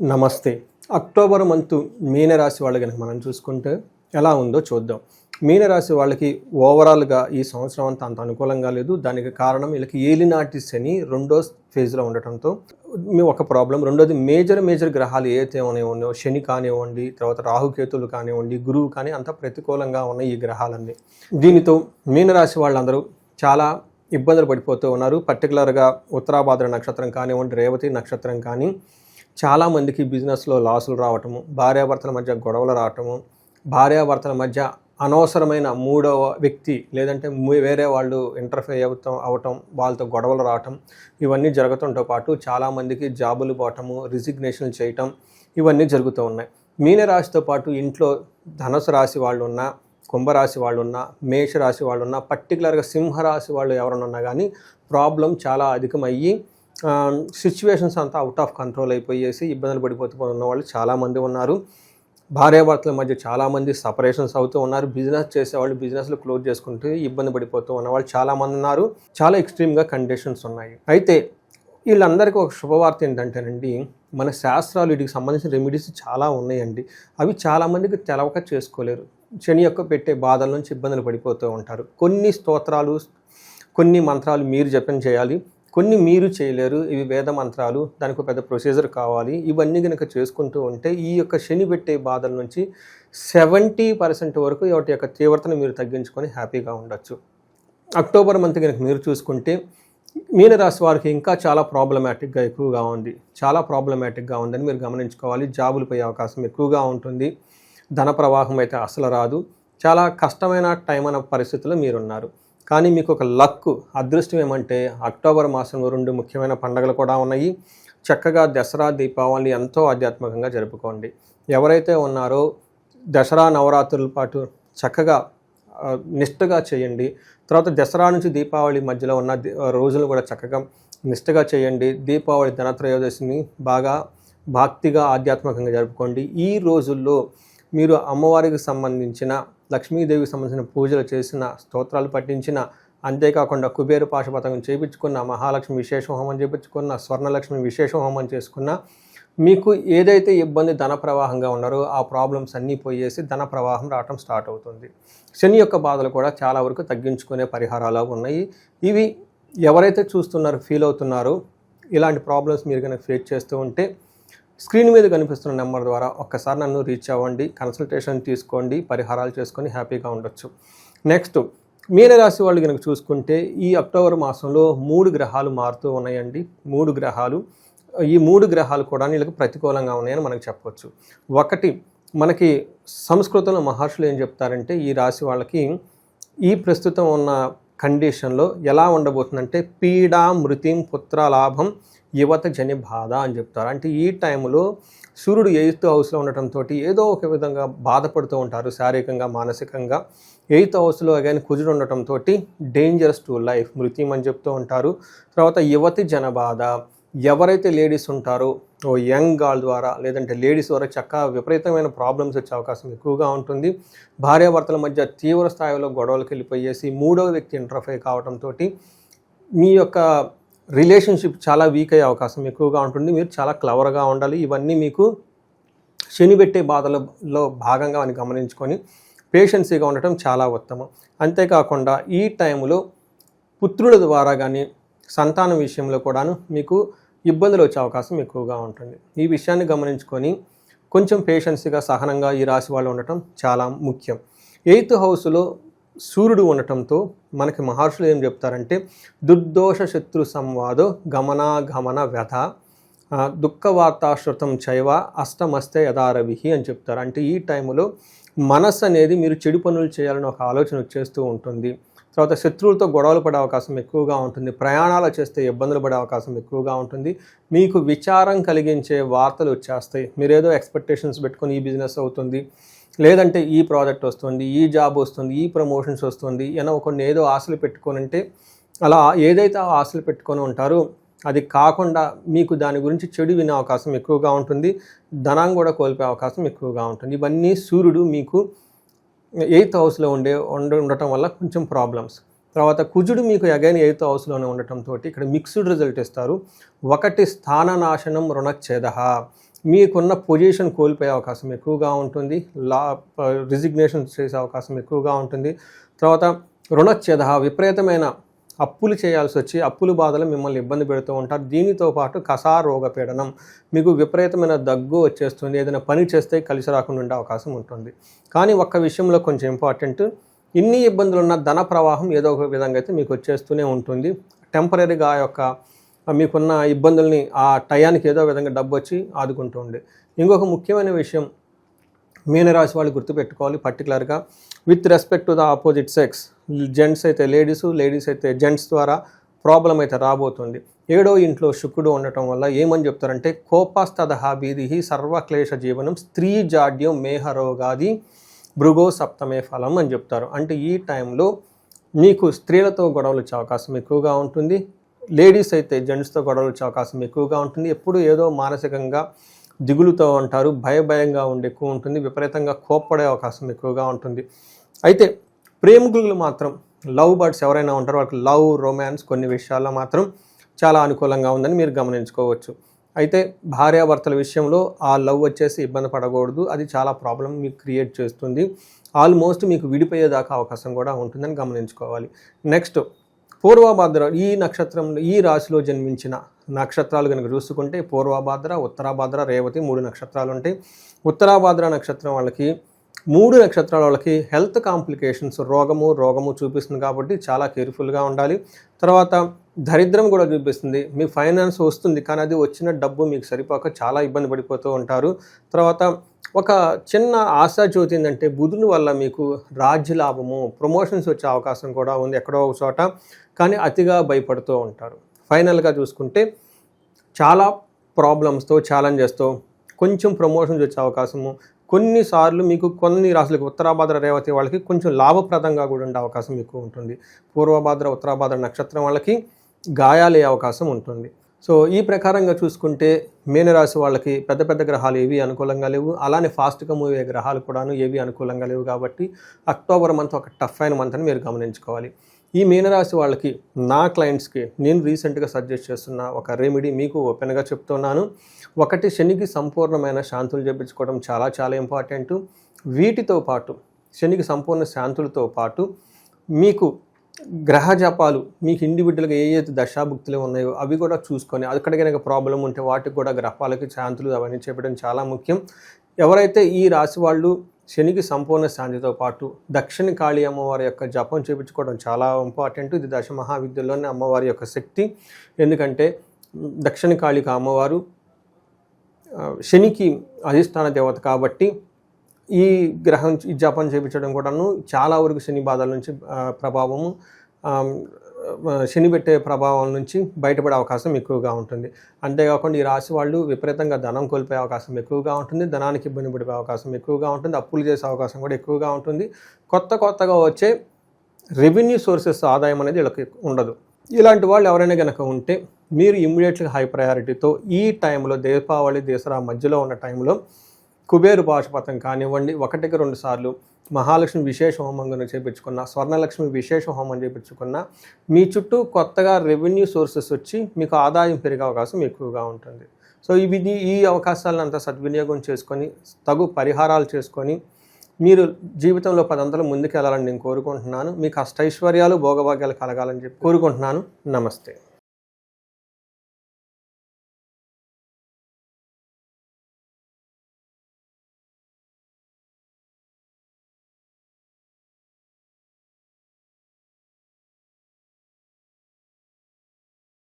నమస్తే. October month మీనరాశి వాళ్ళు గనక మనం చూసుకుంటే ఎలా ఉందో చూద్దాం. మీనరాశి వాళ్ళకి ఓవరాల్‌గా ఈ సంవత్సరం అంత అనుకూలంగా లేదు. దానికి కారణం వీళ్ళకి ఏలినాటి శని రెండో ఫేజ్‌లో ఉండటంతో ఒక ప్రాబ్లమ్. రెండోది మేజర్ గ్రహాలు ఏవైతే ఉన్నాయో శని కానివ్వండి, తర్వాత రాహుకేతువులు కానివ్వండి, గురువు కానీ అంతా ప్రతికూలంగా ఉన్నాయి ఈ గ్రహాలన్నీ. దీనితో మీనరాశి వాళ్ళందరూ చాలా ఇబ్బందులు పడిపోతూ ఉన్నారు. పర్టికులర్‌గా ఉత్తరాభాద్ర నక్షత్రం కానివ్వండి, రేవతి నక్షత్రం కానీ చాలామందికి బిజినెస్లో లాసులు రావటము, భార్యాభర్తల మధ్య గొడవలు రావటము, భార్యాభర్తల మధ్య అనవసరమైన మూడవ వ్యక్తి లేదంటే వేరే వాళ్ళు ఇంటర్ఫేర్ అవటం, వాళ్ళతో గొడవలు రావటం, ఇవన్నీ జరుగుతుంతో పాటు చాలామందికి జాబులు పోవటము, రిజిగ్నేషన్లు చేయటం, ఇవన్నీ జరుగుతూ ఉన్నాయి. మీనరాశితో పాటు ఇంట్లో ధనుసు రాశి వాళ్ళు ఉన్నా, కుంభరాశి వాళ్ళు ఉన్నా, మేషరాశి వాళ్ళు ఉన్నా, పర్టికులర్గా సింహరాశి వాళ్ళు ఎవరైనా ఉన్నా కానీ ప్రాబ్లం చాలా అధికమయ్యి సిచ్యువేషన్స్ అంతా అవుట్ ఆఫ్ కంట్రోల్ అయిపోయేసి ఇబ్బందులు పడిపోతూ ఉన్న వాళ్ళు చాలామంది ఉన్నారు. భార్యాభర్తల మధ్య చాలామంది సపరేషన్స్ అవుతూ ఉన్నారు. బిజినెస్ చేసేవాళ్ళు బిజినెస్లు క్లోజ్ చేసుకుంటూ ఇబ్బంది పడిపోతూ ఉన్నవాళ్ళు చాలామంది ఉన్నారు. చాలా ఎక్స్ట్రీమ్గా కండిషన్స్ ఉన్నాయి. అయితే వీళ్ళందరికీ ఒక శుభవార్త ఏంటంటేనండి, మన శాస్త్రాలు వీటికి సంబంధించిన రెమెడీస్ చాలా ఉన్నాయండి. అవి చాలామందికి తెలవక చేసుకోలేరు. శని యొక్క పెట్టే బాధల నుంచి ఇబ్బందులు పడిపోతూ ఉంటారు. కొన్ని స్తోత్రాలు, కొన్ని మంత్రాలు మీరు జపం చేయాలి, కొన్ని మీరు చేయలేరు. ఇవి వేద మంత్రాలు, దానికి ఒక పెద్ద ప్రొసీజర్ కావాలి. ఇవన్నీ కనుక చేసుకుంటూ ఉంటే ఈ యొక్క శని పెట్టే బాధల నుంచి 70% వరకు వాటి యొక్క తీవ్రతను మీరు తగ్గించుకొని హ్యాపీగా ఉండొచ్చు. అక్టోబర్ మంత్ కనుక మీరు చూసుకుంటే మీనరాశి వారికి ఇంకా చాలా ప్రాబ్లమాటిక్గా ఎక్కువగా ఉంది. చాలా ప్రాబ్లమాటిక్గా ఉందని మీరు గమనించుకోవాలి. జాబులు పోయే అవకాశం ఎక్కువగా ఉంటుంది. ధన ప్రవాహం అయితే అసలు రాదు. చాలా కష్టమైన టైం అనే పరిస్థితుల్లో మీరున్నారు. కానీ మీకు ఒక అదృష్టం ఏమంటే అక్టోబర్ మాసంలో 2 ముఖ్యమైన పండుగలు కూడా ఉన్నాయి. చక్కగా దసరా, దీపావళి ఎంతో ఆధ్యాత్మికంగా జరుపుకోండి. ఎవరైతే ఉన్నారో దసరా నవరాత్రుల పాటు చక్కగా నిష్ఠగా చేయండి. తర్వాత దసరా నుంచి దీపావళి మధ్యలో ఉన్న రోజులు కూడా చక్కగా నిష్ఠగా చేయండి. దీపావళి ధనత్రయోదశిని బాగా భక్తిగా ఆధ్యాత్మికంగా జరుపుకోండి. ఈ రోజుల్లో మీరు అమ్మవారికి సంబంధించిన, లక్ష్మీదేవికి సంబంధించిన పూజలు చేసిన, స్తోత్రాలు పఠించిన, అంతేకాకుండా కుబేర పాశుపతం చేయించుకున్న, మహాలక్ష్మి విశేష హోమం చేయించుకున్న, స్వర్ణలక్ష్మి విశేష హోమం చేసుకున్న, మీకు ఏదైతే ఇబ్బంది ధన ప్రవాహంగా ఉన్నారో ఆ ప్రాబ్లమ్స్ అన్నీ పోయేసి ధన ప్రవాహం రావటం స్టార్ట్ అవుతుంది. శని యొక్క బాధలు కూడా చాలా వరకు తగ్గించుకునే పరిహారాలు ఉన్నాయి. ఇవి ఎవరైతే చూస్తున్నారో, ఫీల్ అవుతున్నారో, ఇలాంటి ప్రాబ్లమ్స్ మీరు కనుక ఫేస్ చేస్తూ ఉంటే స్క్రీన్ మీద కనిపిస్తున్న నెంబర్ ద్వారా ఒక్కసారి నన్ను రీచ్ అవ్వండి, కన్సల్టేషన్ తీసుకోండి, పరిహారాలు చేసుకొని హ్యాపీగా ఉండొచ్చు. నెక్స్ట్ మీనరాశి వాళ్ళు కనుక చూసుకుంటే ఈ అక్టోబర్ మాసంలో 3 గ్రహాలు మారుతూ ఉన్నాయండి. 3 గ్రహాలు, ఈ 3 గ్రహాలు కూడా వీళ్ళకి ప్రతికూలంగా ఉన్నాయని మనకు చెప్పవచ్చు. ఒకటి, మనకి సంస్కృతంలో మహర్షులు ఏం చెప్తారంటే ఈ రాశి వాళ్ళకి ఈ ప్రస్తుతం ఉన్న కండిషన్లో ఎలా ఉండబోతుందంటే పీడా మృతిం పుత్రలాభం యువత జని బాధ అని చెప్తారు. అంటే ఈ టైంలో సూర్యుడు 8th హౌస్లో ఉండటంతో ఏదో ఒక విధంగా బాధపడుతూ ఉంటారు, శారీరకంగా, మానసికంగా. 8th హౌస్లో అగైన్ కుజుడు ఉండటంతో డేంజరస్ టు లైఫ్, మృత్యం అని చెప్తూ ఉంటారు. తర్వాత యువతి జన బాధ, ఎవరైతే లేడీస్ ఉంటారో ఓ యంగ్ గర్ల్ ద్వారా లేదంటే లేడీస్ ద్వారా చక్కగా విపరీతమైన ప్రాబ్లమ్స్ వచ్చే అవకాశం ఎక్కువగా ఉంటుంది. భార్యాభర్తల మధ్య తీవ్ర స్థాయిలో గొడవలకు వెళ్ళిపోయేసి మూడవ వ్యక్తి ఇంటర్ఫేర్ కావడంతో మీ యొక్క రిలేషన్షిప్ చాలా వీక్ అయ్యే అవకాశం ఎక్కువగా ఉంటుంది. మీరు చాలా క్లవర్గా ఉండాలి. ఇవన్నీ మీకు శని పెట్టే బాధలలో భాగంగా అని గమనించుకొని పేషెన్సీగా ఉండటం చాలా ఉత్తమం. అంతేకాకుండా ఈ టైంలో పుత్రుల ద్వారా కానీ సంతానం విషయంలో కూడాను మీకు ఇబ్బందులు వచ్చే అవకాశం ఎక్కువగా ఉంటుంది. ఈ విషయాన్ని గమనించుకొని కొంచెం పేషెన్సీగా, సహనంగా ఈ రాశి వాళ్ళు ఉండటం చాలా ముఖ్యం. 8th హౌస్లో సూర్యుడు ఉండటంతో మనకి మహర్షులు ఏం చెప్తారంటే దుర్దోష శత్రు సంవాదో గమనాగమన వ్యధ దుఃఖవార్తాశ్రుతం చైవ అష్టమస్తే యథారవిహి అని చెప్తారు. అంటే ఈ టైంలో మనస్సు అనేది మీరు చెడు పనులు చేయాలని ఒక ఆలోచన వచ్చేస్తూ ఉంటుంది. తర్వాత శత్రువులతో గొడవలు పడే అవకాశం ఎక్కువగా ఉంటుంది. ప్రయాణాలు చేస్తే ఇబ్బందులు పడే అవకాశం ఎక్కువగా ఉంటుంది. మీకు విచారం కలిగించే వార్తలు వచ్చేస్తాయి. మీరేదో ఎక్స్పెక్టేషన్స్ పెట్టుకొని ఈ బిజినెస్ అవుతుంది, లేదంటే ఈ ప్రాజెక్ట్ వస్తుంది, ఈ జాబ్ వస్తుంది, ఈ ప్రమోషన్స్ వస్తుంది, కొన్ని ఏదో ఆశలు పెట్టుకొని ఉంటే అలా ఏదైతే ఆశలు పెట్టుకొని ఉంటారో అది కాకుండా మీకు దాని గురించి చెడు వినే అవకాశం ఎక్కువగా ఉంటుంది. ధనం కూడా కోల్పోయే అవకాశం ఎక్కువగా ఉంటుంది. ఇవన్నీ సూర్యుడు మీకు 8th హౌస్లో ఉండటం వల్ల కొంచెం ప్రాబ్లమ్స్. తర్వాత కుజుడు మీకు అగైన్ 8th హౌస్లోనే ఉండటంతో ఇక్కడ మిక్స్డ్ రిజల్ట్ ఇస్తారు. ఒకటి స్థాననాశనం రుణచ్ఛేద, మీకున్న పొజిషన్ కోల్పోయే అవకాశం ఎక్కువగా ఉంటుంది. రిజిగ్నేషన్ చేసే అవకాశం ఎక్కువగా ఉంటుంది. తర్వాత రుణచ్ఛేద, విపరీతమైన అప్పులు చేయాల్సి వచ్చి అప్పుల బాధలు మిమ్మల్ని ఇబ్బంది పెడుతూ ఉంటారు. దీనితో పాటు రోగ పీడనం, మీకు విపరీతమైన దగ్గు వచ్చేస్తుంది. ఏదైనా పని చేస్తే కలిసి రాకుండా ఉండే అవకాశం ఉంటుంది. కానీ ఒక్క విషయంలో కొంచెం ఇంపార్టెంట్, ఇన్ని ఇబ్బందులున్న ధన ప్రవాహం ఏదో ఒక విధంగా అయితే మీకు వచ్చేస్తూనే ఉంటుంది. టెంపరీగా మీకున్న ఇబ్బందుల్ని ఆ టయానికి ఏదో విధంగా డబ్బు వచ్చి ఆదుకుంటూ ఉంది. ఇంకొక ముఖ్యమైన విషయం మీనరాశి వాళ్ళు గుర్తుపెట్టుకోవాలి, పర్టికులర్గా with respect to the opposite sex. Gents అయితే లేడీస్ అయితే జెంట్స్ ద్వారా ప్రాబ్లం అయితే రాబోతుంది. 7వ ఇంట్లో శుక్రుడు ఉండటం వల్ల ఏమని చెప్తారంటే కోపస్తదహ బీదిహి సర్వక్లేశ జీవనం స్త్రీ జాడ్యం మేహరోగాది భృగో సప్తమే ఫలం అని చెప్తారు. అంటే ఈ టైంలో మీకు స్త్రీలతో గొడవలు వచ్చే అవకాశం ఎక్కువగా ఉంటుంది. లేడీస్ అయితే జెంట్స్తో గొడవలు వచ్చే అవకాశం ఎక్కువగా ఉంటుంది. ఎప్పుడు ఏదో మానసికంగా దిగులుతో ఉంటారు, భయంగా ఉండి ఎక్కువ ఉంటుంది, విపరీతంగా కోప్పడే అవకాశం ఎక్కువగా ఉంటుంది. అయితే ప్రేమికులు మాత్రం లవ్ బర్డ్స్ ఎవరైనా ఉంటారో వాళ్ళకి లవ్, రొమాన్స్ కొన్ని విషయాల్లో మాత్రం చాలా అనుకూలంగా ఉందని మీరు గమనించుకోవచ్చు. అయితే భార్యాభర్తల విషయంలో ఆ లవ్ వచ్చేసి ఇబ్బంది పడకూడదు, అది చాలా ప్రాబ్లం మీకు క్రియేట్ చేస్తుంది. ఆల్మోస్ట్ మీకు విడిపోయేదాకా అవకాశం కూడా ఉంటుందని గమనించుకోవాలి. నెక్స్ట్ పూర్వభాద్ర, ఈ నక్షత్రంలో ఈ రాశిలో జన్మించిన నక్షత్రాలు కనుక చూసుకుంటే పూర్వభాద్ర, ఉత్తరాభాద్ర, రేవతి 3 నక్షత్రాలు ఉంటాయి. ఉత్తరాభాద్ర నక్షత్రం వాళ్ళకి 3 నక్షత్రాల వాళ్ళకి హెల్త్ కాంప్లికేషన్స్, రోగము చూపిస్తుంది కాబట్టి చాలా కేర్ఫుల్గా ఉండాలి. తర్వాత దరిద్రం కూడా చూపిస్తుంది. మీ ఫైనాన్స్ వస్తుంది కానీ అది వచ్చిన డబ్బు మీకు సరిపోక చాలా ఇబ్బంది పడిపోతూ ఉంటారు. తర్వాత ఒక చిన్న ఆశాజ్యోతి ఏంటంటే బుధుని వల్ల మీకు రాజ్య లాభము, ప్రమోషన్స్ వచ్చే అవకాశం కూడా ఉంది ఎక్కడో ఒక చోట, కానీ అతిగా భయపడుతూ ఉంటారు. ఫైనల్గా చూసుకుంటే చాలా ప్రాబ్లమ్స్తో, ఛాలెంజెస్తో కొంచెం ప్రమోషన్స్ వచ్చే అవకాశము, కొన్నిసార్లు మీకు కొన్ని రాశులకు ఉత్తరాభాద్ర, రేవతి వాళ్ళకి కొంచెం లాభప్రదంగా కూడా ఉండే అవకాశం ఎక్కువ ఉంటుంది. పూర్వభాద్ర, ఉత్తరాభాద్ర నక్షత్రం వాళ్ళకి గాయాలయ్యే అవకాశం ఉంటుంది. సో ఈ ప్రకారంగా చూసుకుంటే మీనరాశి వాళ్ళకి పెద్ద గ్రహాలు ఏవి అనుకూలంగా లేవు, అలానే ఫాస్ట్గా మూవ్ అయ్యే గ్రహాలు కూడాను ఏవి అనుకూలంగా లేవు. కాబట్టి అక్టోబర్ మంత్ ఒక టఫ్ అయిన మంత్ అని మీరు గమనించుకోవాలి. ఈ మీనరాశి వాళ్ళకి నా క్లయింట్స్కి నేను రీసెంట్గా సజెస్ట్ చేస్తున్న ఒక రెమెడీ మీకు ఓపెన్గా చెప్తున్నాను. ఒకటి, శనికి సంపూర్ణమైన శాంతులు చేయించుకోవడం చాలా ఇంపార్టెంట్. వీటితో పాటు శనికి సంపూర్ణ శాంతులతో పాటు మీకు గ్రహ జపాలు, మీకు ఇండివిజువల్గా ఏదైతే దశాభుక్తులు ఉన్నాయో అవి కూడా చూసుకొని, అక్కడ కనుక ప్రాబ్లం ఉంటే వాటికి కూడా గ్రహాలకి శాంతులు అవన్నీ చెప్పడం చాలా ముఖ్యం. ఎవరైతే ఈ రాశి వాళ్ళు శనికి సంపూర్ణ శాంతితో పాటు దక్షిణ కాళీ అమ్మవారి యొక్క జపం చేయించుకోవడం చాలా ఇంపార్టెంట్. ఇది దశ మహావిద్యలోనే అమ్మవారి యొక్క శక్తి. ఎందుకంటే దక్షిణ కాళిక అమ్మవారు శనికి అధిష్టాన దేవత కాబట్టి ఈ గ్రహం జపం చేయించడం కూడాను చాలా వరకు శని బాధల నుంచి ప్రభావము, శని పెట్టే ప్రభావం నుంచి బయటపడే అవకాశం ఎక్కువగా ఉంటుంది. అంతేకాకుండా ఈ రాశి వాళ్ళు విపరీతంగా ధనం కోల్పోయే అవకాశం ఎక్కువగా ఉంటుంది, ధనానికి ఇబ్బంది పడే అవకాశం ఎక్కువగా ఉంటుంది, అప్పులు చేసే అవకాశం కూడా ఎక్కువగా ఉంటుంది. కొత్తగా వచ్చే రెవెన్యూ సోర్సెస్ ఆదాయం అనేది వీళ్ళకి ఉండదు. ఇలాంటి వాళ్ళు ఎవరైనా కనుక ఉంటే మీరు ఇమ్మీడియట్గా హై ప్రయారిటీతో ఈ టైంలో దీపావళి, దసరా మధ్యలో ఉన్న టైంలో కుబేరు పాశుపతం కానివ్వండి, 1-2 సార్లు మహాలక్ష్మి విశేష హోమం కనుక చేయించుకున్న, స్వర్ణలక్ష్మి విశేష హోమం చేయించుకున్న మీ చుట్టూ కొత్తగా రెవెన్యూ సోర్సెస్ వచ్చి మీకు ఆదాయం పెరిగే అవకాశం ఎక్కువగా ఉంటుంది. సో ఈ అవకాశాలను అంతా సద్వినియోగం చేసుకొని తగు పరిహారాలు చేసుకొని మీరు జీవితంలో 10 అంతలు ముందుకు వెళ్ళాలని నేను కోరుకుంటున్నాను. మీకు అష్టైశ్వర్యాలు, భోగభాగ్యాలు కలగాలని చెప్పి కోరుకుంటున్నాను. నమస్తే.